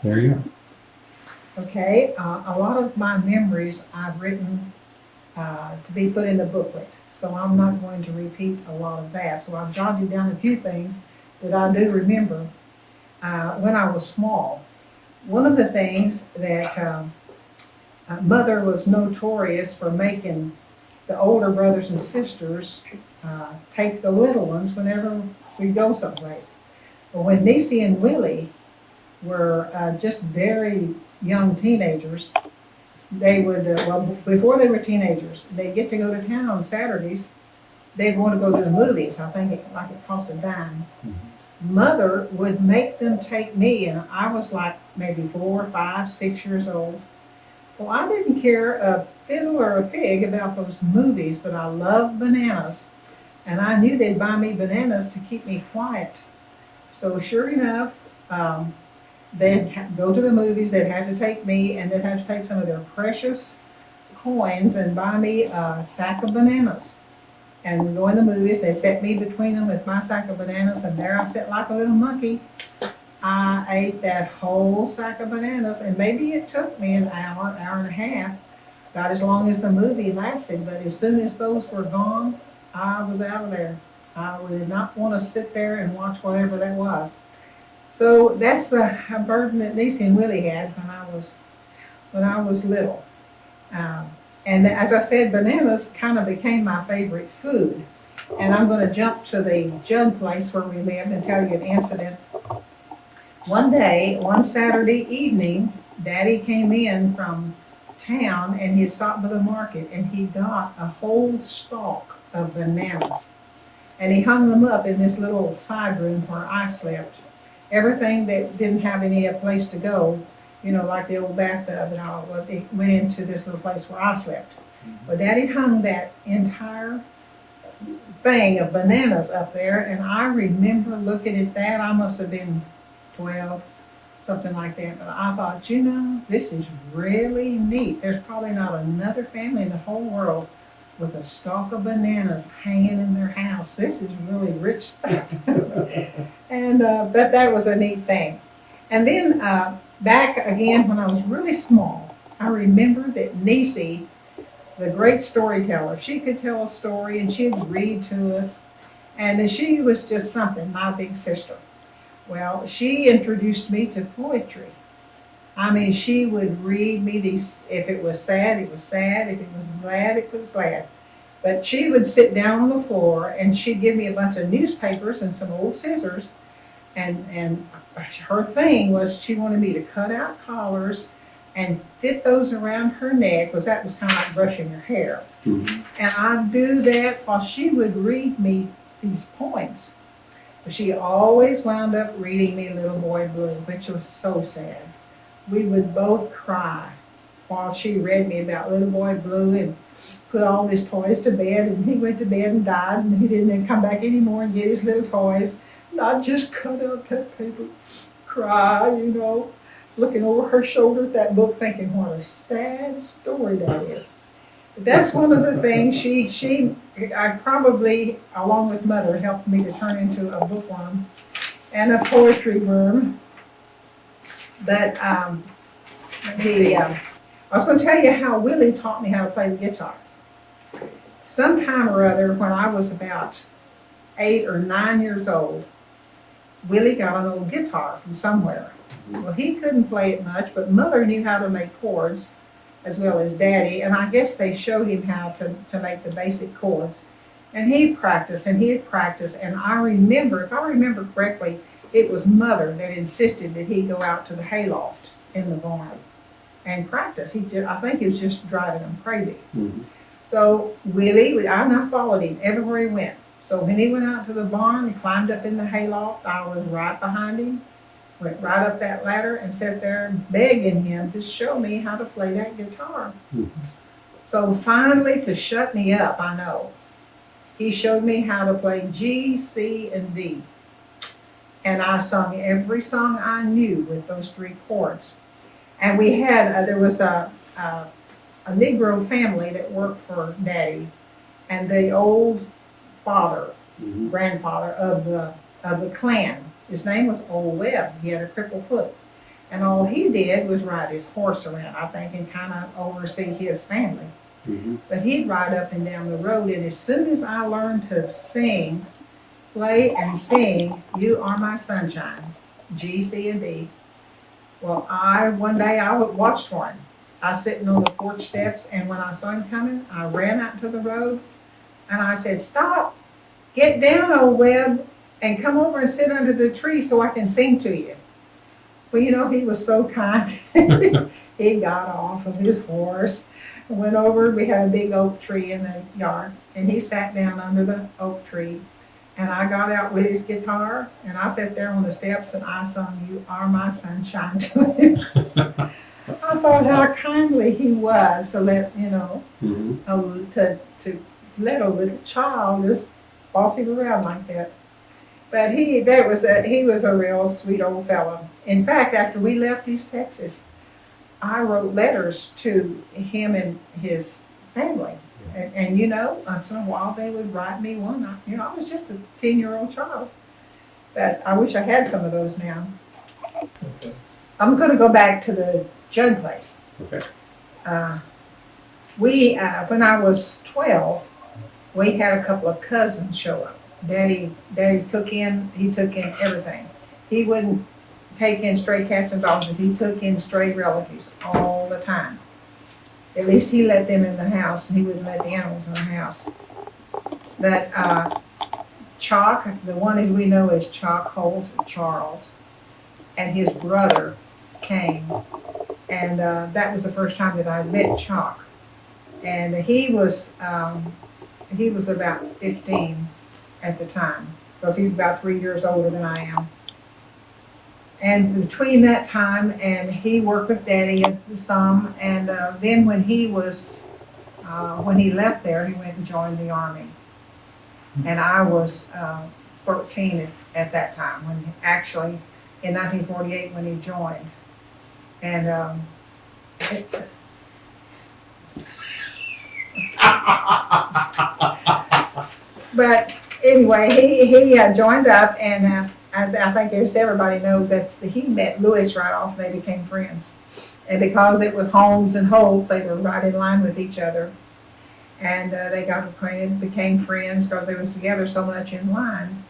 There you go. Okay, a lot of my memories I've written to be put in the booklet, so I'm not going to repeat a lot of that. So I've jotted down a few things that I do remember when I was small. One of the things that Mother was notorious for making the older brothers and sisters take the little ones whenever we go someplace. But when Niecy and Willie were just very young teenagers, they would, well, before they were teenagers, they'd get to go to town on Saturdays. They'd want to go to the movies. I think it cost a dime. Mother would make them take me, and I was like maybe 4, 5, 6 years old. Well, I didn't care a fiddle or a fig about those movies, but I loved bananas. And I knew they'd buy me bananas to keep me quiet. So sure enough, they'd go to the movies, they'd have to take me, and they'd have to take some of their precious coins and buy me a sack of bananas. And we go in the movies, they set me between them with my sack of bananas, and there I sit like a little monkey. I ate that whole sack of bananas, and maybe it took me an hour, hour and a half, about as long as the movie lasted, but as soon as those were gone, I was out of there. I did not want to sit there and watch whatever that was. So that's the burden that Niecy and Willie had when I was little. And as I said, bananas kind of became my favorite food. And I'm going to jump to the jug place where we lived and tell you an incident. One day, one Saturday evening, Daddy came in from town and he had stopped by the market and he got a whole stalk of bananas. And he hung them up in this little side room where I slept. Everything that didn't have any place to go, you know, like the old bathtub and all, it went into this little place where I slept. But Daddy hung that entire thing of bananas up there, and I remember looking at that. I must have been 12, something like that. But I thought, you know, this is really neat. There's probably not another family in the whole world with a stalk of bananas hanging in their house. This is really rich stuff. And but that was a neat thing. And then back again when I was really small, I remember that Niecy, the great storyteller, she could tell a story and she'd read to us. And she was just something, my big sister. Well, she introduced me to poetry. I mean, she would read me these, if it was sad, it was sad. If it was glad, it was glad. But she would sit down on the floor and she'd give me a bunch of newspapers and some old scissors. And her thing was she wanted me to cut out collars and fit those around her neck, because that was kind of like brushing her hair. And I'd do that while she would read me these poems. But she always wound up reading me Little Boy Blue, which was so sad. We would both cry while she read me about Little Boy Blue and put all his toys to bed, and he went to bed and died, and he didn't come back anymore and get his little toys. And I just cut up that paper, cry, you know, looking over her shoulder at that book, thinking what a sad story that is. But that's one of the things I probably, along with Mother, helped me to turn into a bookworm and a poetry worm. But I was going to tell you how Willie taught me how to play the guitar. Sometime or other, when I was about 8 or 9 years old, Willie got an old guitar from somewhere. Well, he couldn't play it much, but Mother knew how to make chords as well as Daddy, and I guess they showed him how to make the basic chords. And he'd practice, and I remember, if I remember correctly, it was Mother that insisted that he go out to the hayloft in the barn and practice. I think he was just driving him crazy. So Willie, I followed him everywhere he went. So when he went out to the barn and climbed up in the hayloft, I was right behind him, went right up that ladder and sat there begging him to show me how to play that guitar. So finally, to shut me up, I know, he showed me how to play G, C, and D. And I sung every song I knew with those 3 chords. And we had, there was a Negro family that worked for Daddy, and the old grandfather of the clan, his name was Old Webb. He had a crippled foot. And all he did was ride his horse around, I think, and kind of oversee his family. But he'd ride up and down the road, and as soon as I learned to sing, play and sing, You Are My Sunshine, G, C, and D, well, one day I watched for him. I was sitting on the porch steps, and when I saw him coming, I ran out to the road, and I said, "Stop, get down, old Webb, and come over and sit under the tree so I can sing to you." Well, he was so kind. He got off of his horse, went over, we had a big oak tree in the yard, and he sat down under the oak tree. And I got out with his guitar, and I sat there on the steps, and I sung You Are My Sunshine to him. I thought how kindly he was to let, to let a little child just boss him around like that. But he was a real sweet old fellow. In fact, after we left East Texas, I wrote letters to him and his family. And once in a while they would write me one. I was just a 10-year-old child. But I wish I had some of those now. Okay. I'm going to go back to the Judd place. Okay. When I was 12, we had a couple of cousins show up. Daddy took in everything. He wouldn't take in stray cats and dogs, but he took in stray relatives all the time. At least he let them in the house, and he wouldn't let the animals in the house. But Chalk, the one that we know as Chalk Holmes or Charles, and his brother came, and that was the first time that I met Chalk. And he was about 15 at the time, because he's about 3 years older than I am. And between that time, and he worked with Daddy some, and then when he left there, he went and joined the Army. And I was 13 at that time, actually in 1948 when he joined. And but anyway, he joined up, and as I think as everybody knows, he met Louise right off, and they became friends. And because it was Holmes and Holt, they were right in line with each other. And they got acquainted, became friends because they was together so much in line.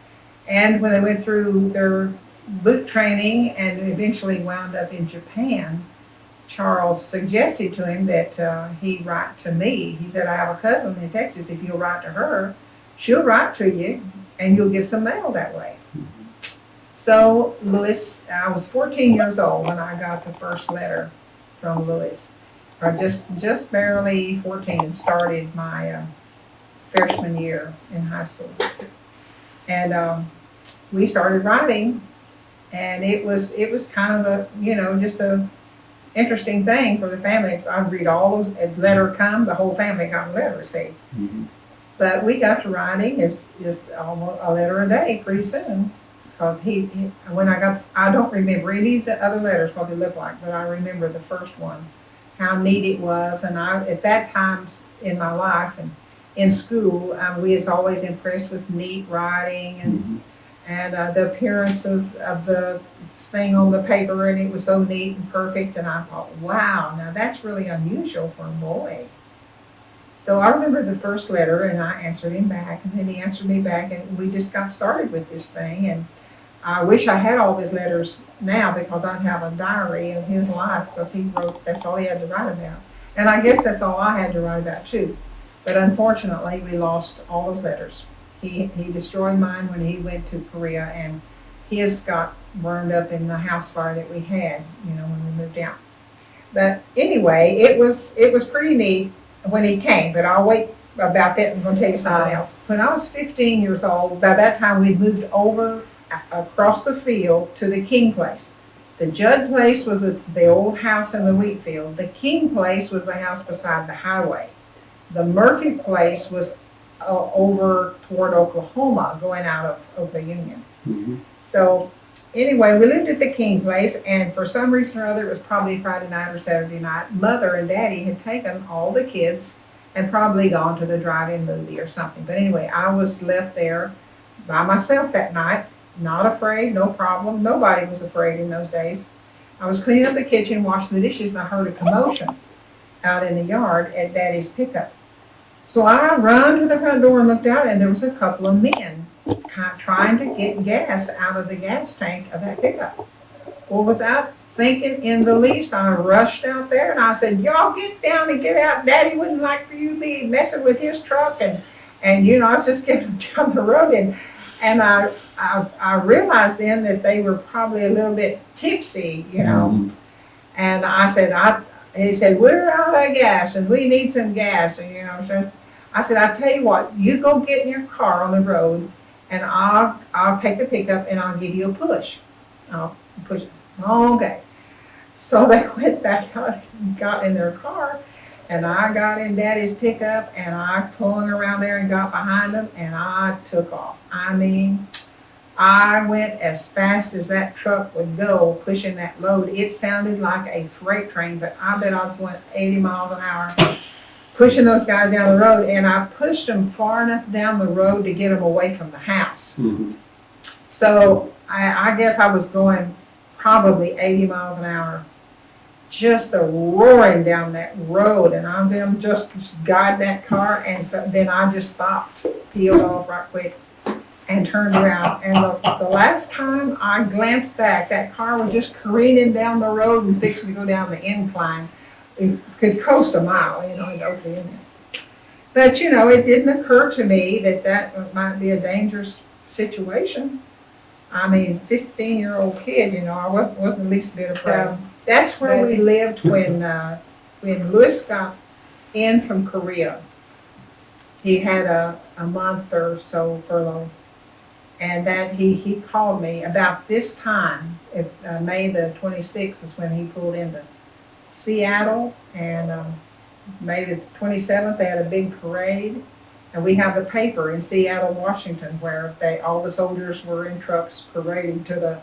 And when they went through their boot training and eventually wound up in Japan, Charles suggested to him that he write to me. He said, "I have a cousin in Texas. If you'll write to her, she'll write to you, and you'll get some mail that way." So Louis, I was 14 years old when I got the first letter from Louis. I just barely 14 and started my freshman year in high school. And we started writing, and it was kind of just a interesting thing for the family. I'd read all those, a letter come, the whole family got a letter, see. But we got to writing, it's just almost a letter a day pretty soon. Because I don't remember any of the other letters, what they looked like, but I remember the first one, how neat it was. And at that time in my life and in school, we was always impressed with neat writing and the appearance of the thing on the paper, and it was so neat and perfect. And I thought, wow, now that's really unusual for a boy. So I remember the first letter, and I answered him back, and then he answered me back, and we just got started with this thing. And I wish I had all his letters now, because I'd have a diary of his life, because he wrote, that's all he had to write about. And I guess that's all I had to write about too. But unfortunately, we lost all those letters. He destroyed mine when he went to Korea, and his got burned up in the house fire that we had, when we moved out. But anyway, it was pretty neat when he came, but I'll wait about that. I'm going to tell you something else. When I was 15 years old, by that time we'd moved over across the field to the King place. The Judd place was the old house in the wheat field. The King place was the house beside the highway. The Murphy place was over toward Oklahoma, going out of the Union. So anyway, we lived at the King place, and for some reason or other, it was probably Friday night or Saturday night, Mother and Daddy had taken all the kids and probably gone to the drive-in movie or something. But anyway, I was left there by myself that night, not afraid, no problem. Nobody was afraid in those days. I was cleaning up the kitchen, washing the dishes, and I heard a commotion out in the yard at Daddy's pickup. So I run to the front door and looked out, and there was a couple of men trying to get gas out of the gas tank of that pickup. Well, without thinking in the least, I rushed out there and I said, "Y'all get down and get out. Daddy wouldn't like for you to be messing with his truck." And you know, I was just getting down the road, and I realized then that they were probably a little bit tipsy, you know. And I said, he said, "We're out of gas and we need some gas." And you know, so I said, "I tell you what, you go get in your car on the road, and I'll take the pickup and I'll give you a push. I'll push it." Okay. So they went back out and got in their car, and I got in Daddy's pickup, and I pulling around there and got behind them, and I took off. I mean, I went as fast as that truck would go pushing that load. It sounded like a freight train, but I bet I was going 80 miles an hour pushing those guys down the road, and I pushed them far enough down the road to get them away from the house. Mm-hmm. So I guess I was going probably 80 miles an hour, just a roaring down that road, and I'm them just guide that car, and then I just stopped, peeled off right quick, and turned around. And the last time I glanced back, that car was just careening down the road and fixing to go down the incline. It could coast a mile, you know, and over the end. But you know, it didn't occur to me that that might be a dangerous situation. I mean, 15-year-old kid, you know, I wasn't the least bit afraid. That's where we lived when Louis got in from Korea. He had a month or so furlough, and that he called me about this time. May the 26th is when he pulled into Seattle, and May the 27th they had a big parade. And we have the paper in Seattle, Washington, where all the soldiers were in trucks parading to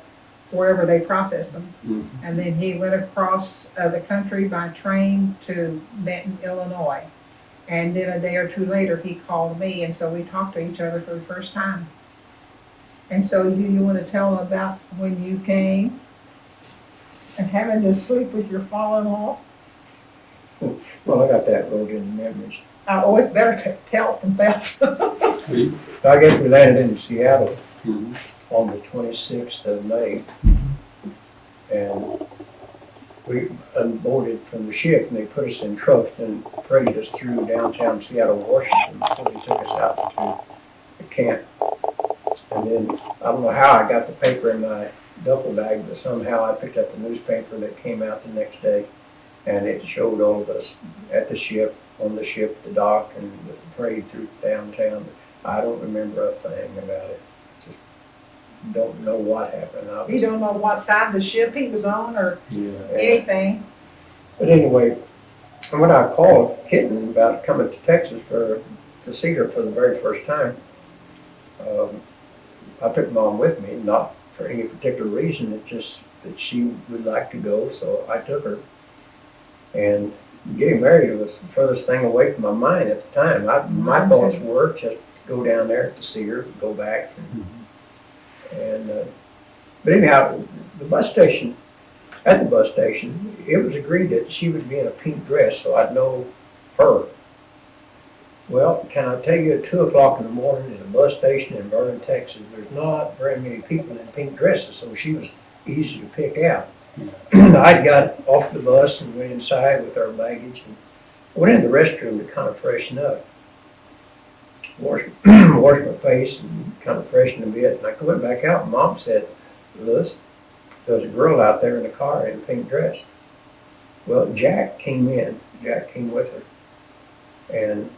wherever they processed them. Mm-hmm. And then he went across the country by train to Benton, Illinois. And then a day or two later, he called me, and so we talked to each other for the first time. And so you want to tell them about when you came and having to sleep with your father-in-law? Well, I got that wrote in memories. Oh, it's better to tell it than that. I guess we landed in Seattle on the 26th of May, and we unboarded from the ship, and they put us in trucks and paraded us through downtown Seattle, Washington, before they took us out to the camp. And then, I don't know how I got the paper in my duffel bag, but somehow I picked up a newspaper that came out the next day, and it showed all of us at the ship, on the ship, the dock, and the parade through downtown. I don't remember a thing about it. Just don't know what happened. You don't know what side of the ship he was on or anything. But anyway, when I called Kitten about coming to Texas to see her for the very first time, I took Mom with me, not for any particular reason. It's just that she would like to go, so I took her. And getting married was the furthest thing away from my mind at the time. My thoughts were just to go down there to see her, go back. But anyhow, at the bus station, it was agreed that she would be in a pink dress, so I'd know her. Well, can I tell you, at 2 o'clock in the morning at a bus station in Vernon, Texas, there's not very many people in pink dresses, so she was easy to pick out. I got off the bus and went inside with our baggage and went in the restroom to kind of freshen up. Wash my face and kind of freshen a bit. And I went back out and Mom said, "Louis, there's a girl out there in the car in a pink dress." Well, Jack came in. Jack came with her. And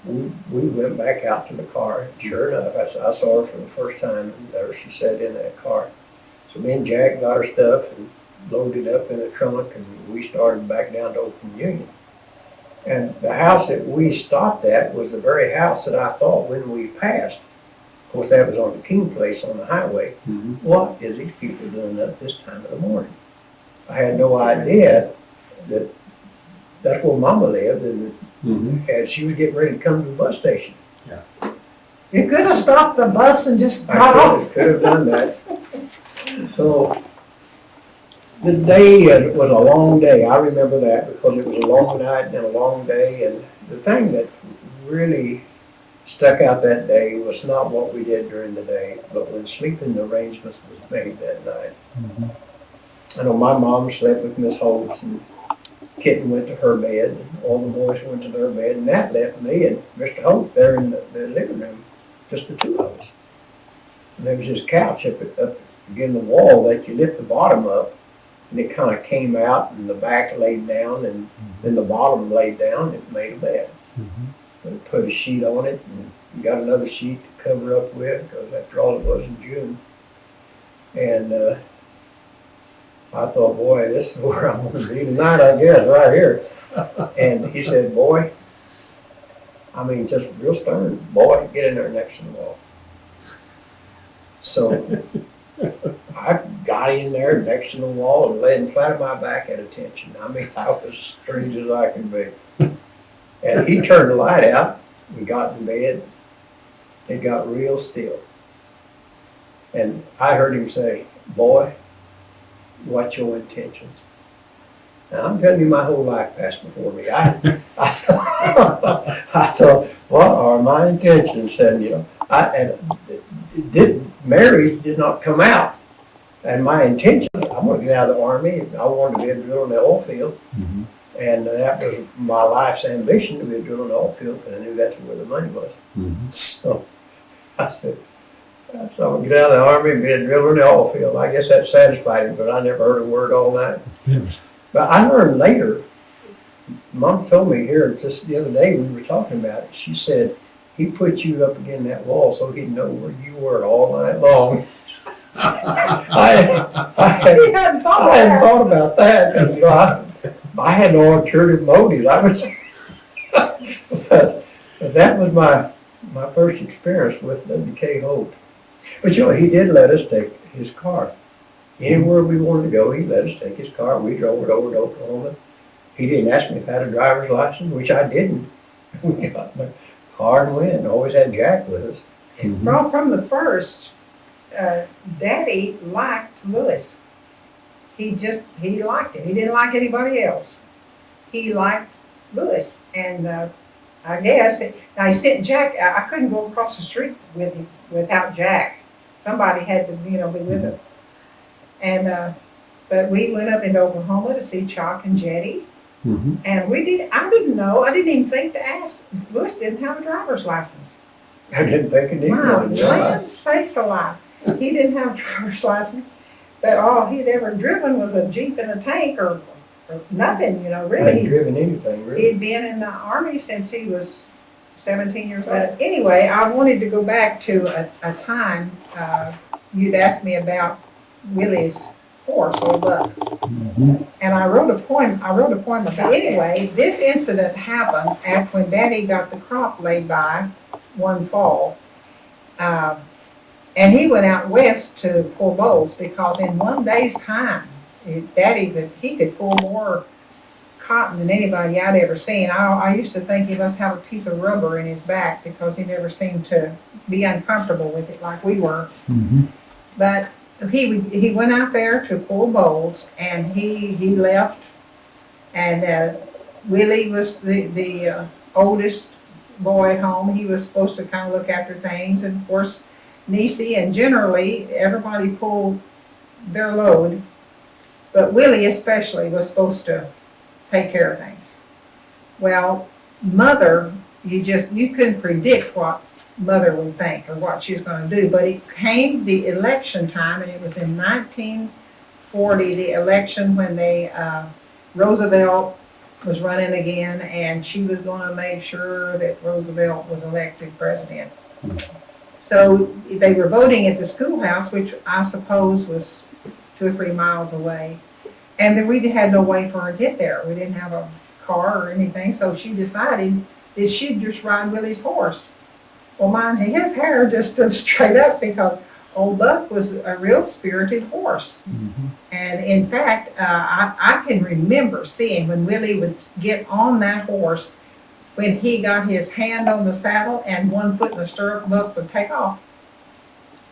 we went back out to the car. And sure enough, I saw her for the first time, and there she sat in that car. So me and Jack got her stuff and loaded up in the trunk, and we started back down to Old Communion. And the house that we stopped at was the very house that I thought when we passed. Of course, that was on the King Place on the highway. What is these people doing up this time of the morning? I had no idea that that's where Mama lived, and she was getting ready to come to the bus station. Yeah. You could have stopped the bus and just got off. I could have done that. So The day was a long day. I remember that because it was a long night and a long day. And the thing that really stuck out that day was not what we did during the day, but when sleeping arrangements was made that night. Mhm. I know my mom slept with Miss Holt, and Kitten went to her bed, and all the boys went to their bed, and that left me and Mr. Holt there in the living room, just the two of us. And there was this couch up against the wall that you lift the bottom up, and it kind of came out, and the back laid down, and then the bottom laid down, and it made a bed. Mhm. We put a sheet on it, and we got another sheet to cover up with, because after all, it was in June. And I thought, boy, this is where I'm gonna be tonight, I guess, right here. And he said, boy, I mean, just real stern, boy, get in there next to the wall. So I got in there next to the wall and laid flat on my back at attention. I mean, I was as strange as I could be. And he turned the light out, we got in bed, it got real still. And I heard him say, boy, what's your intentions? Now, I'm telling you, my whole life passed before me. I thought, what are my intentions? And, you know, marriage did not come out. And my intention, I'm gonna get out of the Army. I wanted to be a driller in the oil field. Mhm. And that was my life's ambition, to be a driller in the oil field, because I knew that's where the money was. Mhm. So I said, so I'm gonna get out of the Army and be a driller in the oil field. I guess that satisfied him, but I never heard a word all night. But I learned later, Mom told me here just the other day when we were talking about it, she said, he put you up against that wall so he'd know where you were all night long. He hadn't thought I hadn't of that. thought about that, 'cause, you know, I had no ulterior motives. I was, but that was my first experience with W.K. Holt. But you know, he did let us take his car. Anywhere we wanted to go, he let us take his car. We drove it over to Oklahoma. He didn't ask me if I had a driver's license, which I didn't. We got my car and went, and always had Jack with us. Mhm. Well, from the first, Daddy liked Louis. He liked it. He didn't like anybody else. He liked Louis. And I guess, now he sent Jack, I couldn't go across the street with him without Jack. Somebody had to, you know, be with us. And, but we went up into Oklahoma to see Chalk and Jetty. Mhm. And I didn't know, I didn't even think to ask. Louis didn't have a driver's license. I didn't think it needed My one. Yeah. land sakes alive. He didn't have a driver's license, but all he'd ever driven was a Jeep and a tank or nothing, you know, I hadn't really. driven anything, really. He'd been in the Army since he was 17 years old. But anyway, I wanted to go back to a time, you'd asked me about Willie's horse, Old Buck. Mhm. And I wrote a poem about it. Anyway, this incident happened after when Daddy got the crop laid by one fall. And he went out west to pull bowls because in one day's time, he could pull more cotton than anybody I'd ever seen. I used to think he must have a piece of rubber in his back because he never seemed to be uncomfortable with it like we were. Mhm. But he went out there to pull bowls and he left. And Willie was the oldest boy at home. He was supposed to kind of look after things. And of course, Niecy and generally everybody pulled their load. But Willie especially was supposed to take care of things. Well, Mother, you couldn't predict what Mother would think or what she was going to do. But it came the election time, and it was in 1940, the election when Roosevelt was running again, and she was going to make sure that Roosevelt was elected president. So they were voting at the schoolhouse, which I suppose was 2 or 3 miles away. And then we had no way for her to get there. We didn't have a car or anything, so she decided that she'd just ride Willie's horse. Well, his hair just stood straight up because Old Buck was a real spirited horse. Mhm. And in fact, I can remember seeing when Willie would get on that horse, when he got his hand on the saddle and one foot in the stirrup, Buck would take off.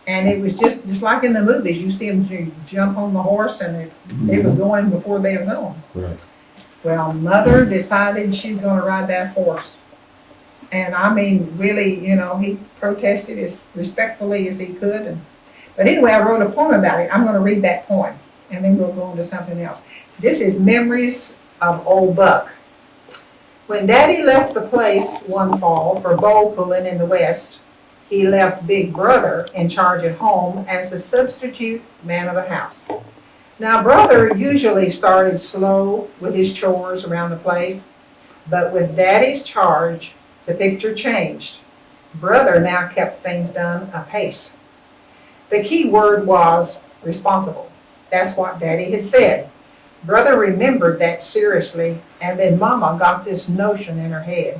And it was just like in the movies, you see them jump on the horse and it was going before they was on. Right. Well, Mother decided she's gonna ride that horse. And I mean, really, you know, he protested as respectfully as he could. But anyway, I wrote a poem about it. I'm gonna read that poem, and then we'll go on to something else. This is Memories of Old Buck. When Daddy left the place one fall for bowl pulling in the West, he left Big Brother in charge at home as the substitute man of the house. Now, Brother usually started slow with his chores around the place, but with Daddy's charge, the picture changed. Brother now kept things done apace. The key word was responsible. That's what Daddy had said. Brother remembered that seriously, and then Mama got this notion in her head.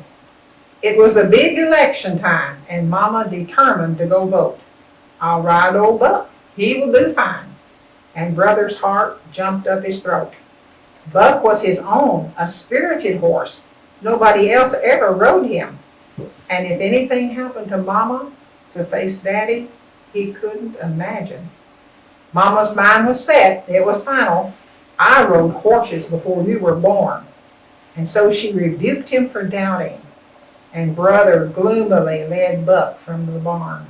It was the big election time, and Mama determined to go vote. I'll ride old Buck. He will do fine. And Brother's heart jumped up his throat. Buck was his own, a spirited horse. Nobody else ever rode him. And if anything happened to Mama to face Daddy, he couldn't imagine. Mama's mind was set. It was final. I rode horses before you were born. And so she rebuked him for doubting. And Brother gloomily led Buck from the barn.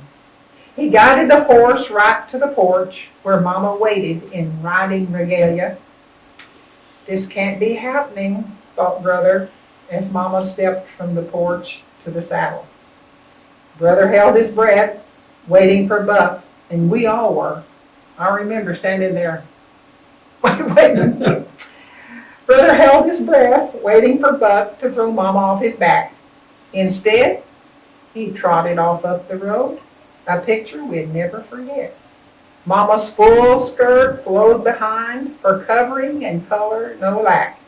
He guided the horse right to the porch where Mama waited in riding regalia. This can't be happening, thought Brother, as Mama stepped from the porch to the saddle. Brother held his breath, waiting for Buck, and we all were. I remember standing there, waiting. Brother held his breath, waiting for Buck to throw Mama off his back. Instead, he trotted off up the road, a picture we'd never forget. Mama's full skirt flowed behind, her covering and color no lack.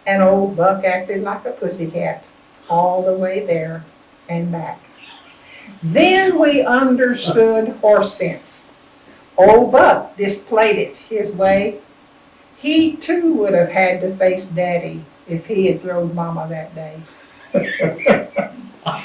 And old Buck acted like a pussycat all the way there and back. Then we understood horse sense. Old Buck displayed it his way. He too would have had to face Daddy if he had thrown Mama that day.